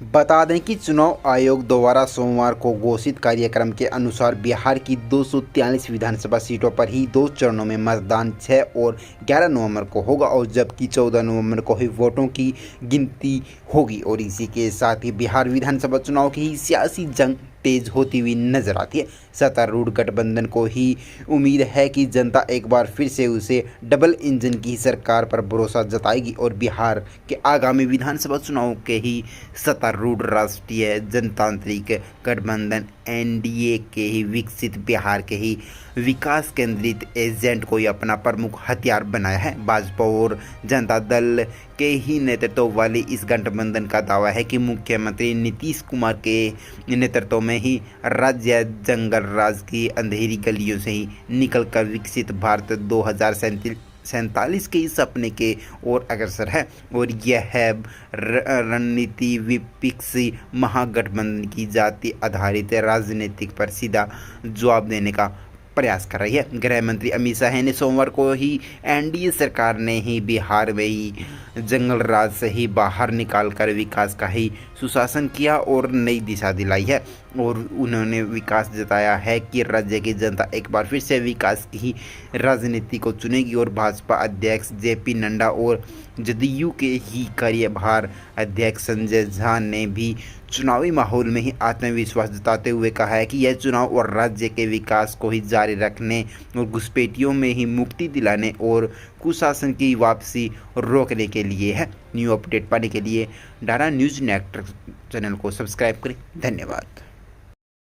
बता दें कि चुनाव आयोग द्वारा सोमवार को घोषित कार्यक्रम के अनुसार बिहार की 243 विधानसभा सीटों पर ही 2 चरणों में मतदान 6 और 11 नवंबर को होगा और जबकि 14 नवंबर को ही वोटों की गिनती होगी। और इसी के साथ ही बिहार विधानसभा चुनाव की ही सियासी जंग तेज होती हुई नजर आती है। सत्तारूढ़ गठबंधन को ही उम्मीद है कि जनता एक बार फिर से उसे डबल इंजन की सरकार पर भरोसा जताएगी और बिहार के आगामी विधानसभा चुनाव के ही सत्तारूढ़ राष्ट्रीय जनतांत्रिक गठबंधन एनडीए के ही विकसित बिहार के ही विकास केंद्रित एजेंट को ही अपना प्रमुख हथियार बनाया है। भाजपा और जनता दल के ही नेतृत्व वाली इस गठबंधन का दावा है कि मुख्यमंत्री नीतीश कुमार के नेतृत्व में ही राज्य जंगल राज की अंधेरी गलियों से ही निकलकर विकसित भारत 2047 के इस सपने के ओर अग्रसर है और यह है रणनीति विपक्षी महागठबंधन की जाति आधारित राजनीतिक पर सीधा जवाब देने का प्रयास कर रही है। गृह मंत्री अमित शाह ने सोमवार को ही एनडीए सरकार ने ही बिहार में ही जंगल राज से ही बाहर निकालकर विकास का ही सुशासन किया और नई दिशा दिलाई है और उन्होंने विकास जताया है कि राज्य की जनता एक बार फिर से विकास की ही राजनीति को चुनेगी। और भाजपा अध्यक्ष जेपी नड्डा और जदयू के ही कार्यभार अध्यक्ष संजय झा ने भी चुनावी माहौल में ही आत्मविश्वास जताते हुए कहा है कि यह चुनाव और राज्य के विकास को ही जारी रखने और घुसपैठियों में ही मुक्ति दिलाने और कुशासन की वापसी रोकने के लिए है। न्यू अपडेट पाने के लिए डारा न्यूज़ नेटवर्क चैनल को सब्सक्राइब करें। धन्यवाद।